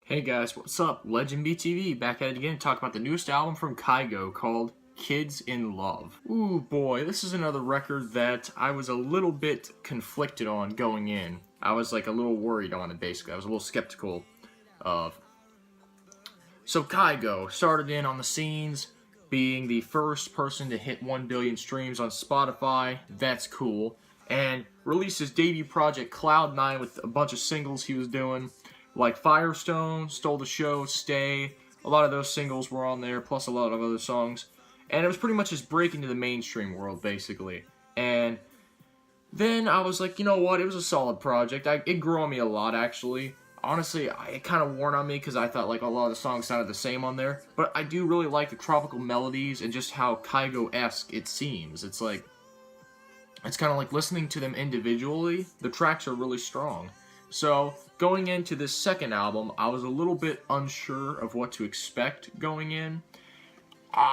Hey guys, what's up? Legend BTV back at it again to talk about the newest album from Kygo called Kids in Love. Ooh boy, this is another record that I was a little bit conflicted on going in. I was like a little worried on it basically. I was a little skeptical of. So Kygo started in on the scenes being the first person to hit 1 billion streams on Spotify. That's cool. And released his debut project Cloud9 with a bunch of singles he was doing. Like Firestone, Stole the Show, Stay. A lot of those singles were on there, plus a lot of other songs. And it was pretty much his break into the mainstream world, basically. And then I was like, you know what, it was a solid project. It grew on me a lot, actually. Honestly, it kind of worn on me because I thought like a lot of the songs sounded the same on there. But I do really like the tropical melodies and just how Kygo-esque it seems. It's kind of like listening to them individually. The tracks are really strong. So, going into this second album, I was a little bit unsure of what to expect going in.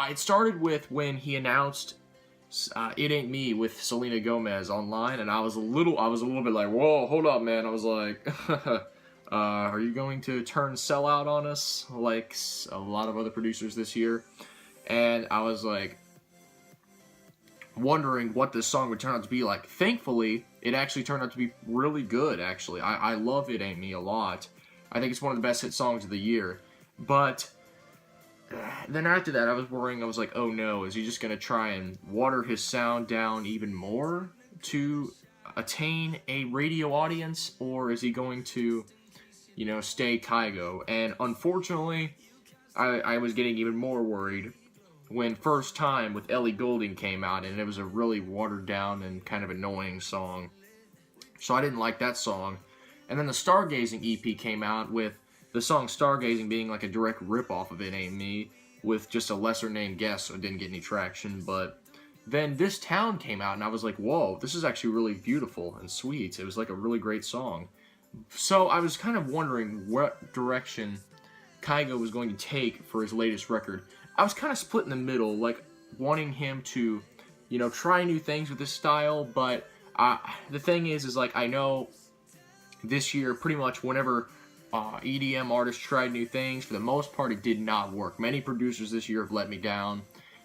It started with when he announced It Ain't Me with Selena Gomez online, and I was a little bit like, whoa, hold up, man. I was like, are you going to turn sellout on us like a lot of other producers this year? And I was like, wondering what this song would turn out to be like. Thankfully, it actually turned out to be really good, actually. I love It Ain't Me a lot. I think it's one of the best hit songs of the year. But then after that, I was worrying. I was like, oh no, is he just going to try and water his sound down even more to attain a radio audience? Or is he going to, stay Kygo? And unfortunately, I was getting even more worried when First Time with Ellie Goulding came out, and it was a really watered down and kind of annoying song. So I didn't like that song. And then the Stargazing EP came out with the song Stargazing being like a direct rip-off of It Ain't Me with just a lesser named guest, so it didn't get any traction. But then This Town came out, and I was like, whoa, this is actually really beautiful and sweet. It was like a really great song. So I was kind of wondering what direction Kygo was going to take for his latest record. I was kind of split in the middle, like wanting him to, try new things with his style, but the thing is like I know this year, pretty much whenever EDM artists tried new things, for the most part it did not work. Many producers this year have let me down,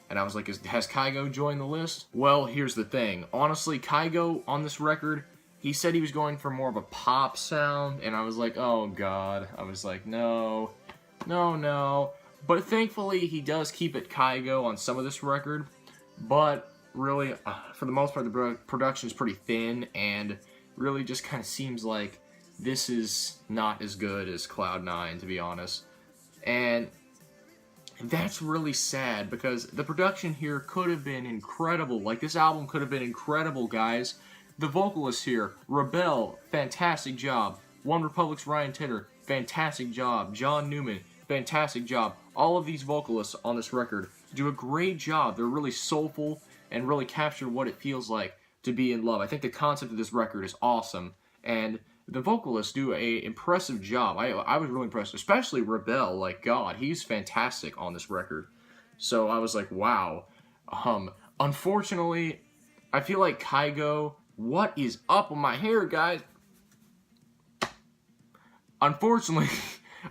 and I was like, has Kygo joined the list? Well, here's the thing. Honestly, Kygo on this record, he said he was going for more of a pop sound, and I was like, oh god. I was like, no. But thankfully, he does keep it Kygo on some of this record. But really, for the most part, the production is pretty thin, and really just kind of seems like this is not as good as Cloud9, to be honest. And that's really sad, because the production here could have been incredible. Like, this album could have been incredible, guys. The vocalists here, Wrabel, fantastic job. OneRepublic's Ryan Tedder, fantastic job. John Newman, fantastic job. All of these vocalists on this record do a great job. They're really soulful and really capture what it feels like to be in love. I think the concept of this record is awesome, and the vocalists do a impressive job. I was really impressed, especially Wrabel. Like, God, he's fantastic on this record. So I was like, wow. Unfortunately, I feel like Kygo, what is up with my hair, guys? Unfortunately,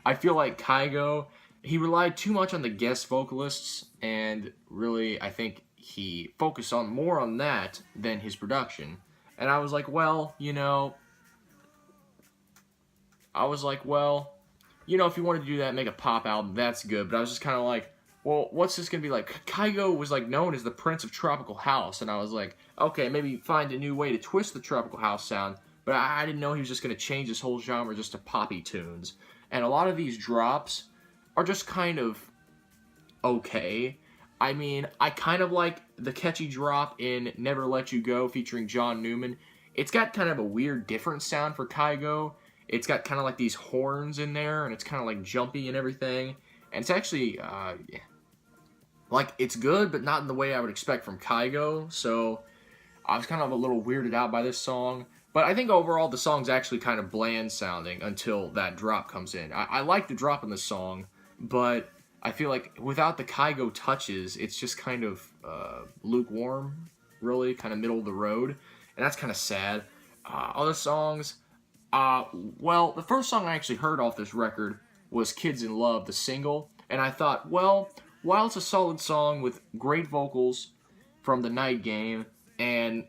I feel like Kygo, he relied too much on the guest vocalists, and really, I think he focused on more on that than his production. And I was like, well, if you want to do that, make a pop album, that's good. But I was just kind of like, well, what's this going to be like? Kygo was like known as the Prince of Tropical House, and I was like, okay, maybe find a new way to twist the Tropical House sound. But I didn't know he was just going to change this whole genre just to poppy tunes. And a lot of these drops are just kind of okay. I mean, I kind of like the catchy drop in Never Let You Go featuring John Newman. It's got kind of a weird, different sound for Kygo. It's got kind of like these horns in there, and it's kind of like jumpy and everything. And it's actually, like, it's good, but not in the way I would expect from Kygo. So I was kind of a little weirded out by this song. But I think overall the song's actually kind of bland sounding until that drop comes in. I like the drop in the song, but I feel like without the Kygo touches, it's just kind of lukewarm, really, kind of middle of the road. And that's kind of sad. Other songs, well, the first song I actually heard off this record was Kids in Love, the single. And I thought, well, while it's a solid song with great vocals from The Night Game and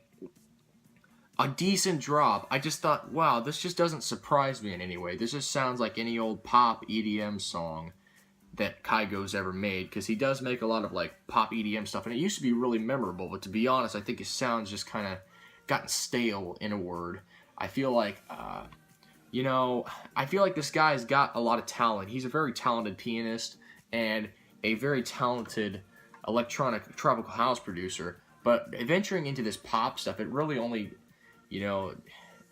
a decent drop, I just thought, wow, this just doesn't surprise me in any way. This just sounds like any old pop EDM song that Kygo's ever made, because he does make a lot of like pop EDM stuff, and it used to be really memorable, but to be honest, I think his sound's just kind of gotten stale, in a word. I feel like, I feel like this guy's got a lot of talent. He's a very talented pianist and a very talented electronic tropical house producer, but venturing into this pop stuff, it really only,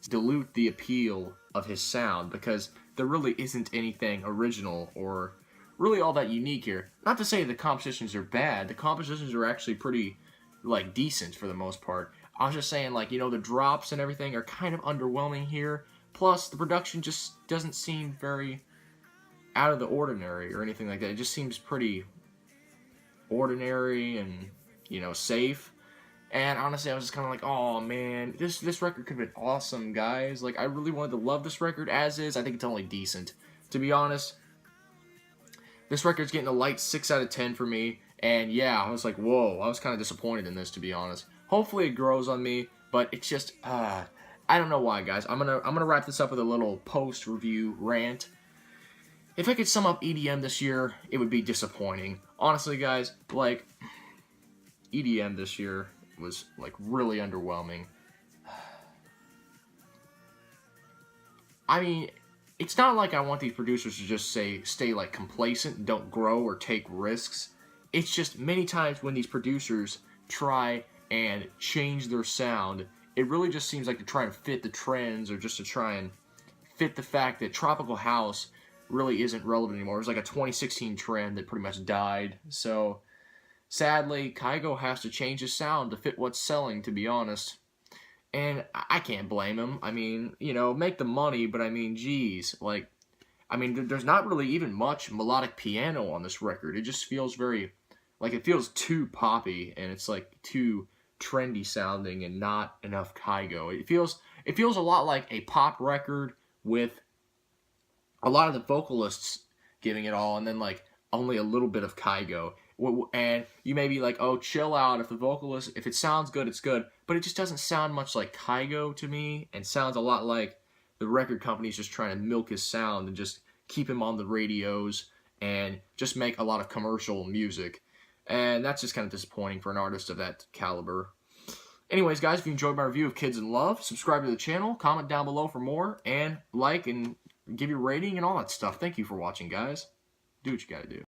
dilute the appeal of his sound, because there really isn't anything original or really all that unique here. Not to say the compositions are bad. The compositions are actually pretty, decent for the most part. I was just saying, the drops and everything are kind of underwhelming here. Plus, the production just doesn't seem very out of the ordinary or anything like that. It just seems pretty ordinary and, safe. And honestly, I was just kind of like, oh man, this record could have been awesome, guys. I really wanted to love this record as is. I think it's only decent. To be honest, this record's getting a light 6 out of 10 for me, and yeah, I was like, whoa, I was kind of disappointed in this, to be honest. Hopefully it grows on me, but it's just, I don't know why, guys. I'm gonna wrap this up with a little post-review rant. If I could sum up EDM this year, it would be disappointing. Honestly, guys, EDM this year was, really underwhelming. I mean, it's not like I want these producers to just stay complacent and don't grow or take risks. It's just many times when these producers try and change their sound, it really just seems like they're trying to fit the trends, or just to try and fit the fact that tropical house really isn't relevant anymore. It was like a 2016 trend that pretty much died. So sadly, Kygo has to change his sound to fit what's selling, to be honest. And I can't blame him. I mean, make the money, but I mean, geez. There's not really even much melodic piano on this record. It just feels very, it feels too poppy, and it's, too trendy sounding and not enough Kygo. It feels a lot like a pop record with a lot of the vocalists giving it all, and then, only a little bit of Kygo. And you may be like, oh, chill out. If it sounds good, it's good. But it just doesn't sound much like Kygo to me, and sounds a lot like the record company's just trying to milk his sound and just keep him on the radios and just make a lot of commercial music. And that's just kind of disappointing for an artist of that caliber. Anyways, guys, if you enjoyed my review of Kids in Love, subscribe to the channel, comment down below for more, and like and give your rating and all that stuff. Thank you for watching, guys. Do what you gotta do.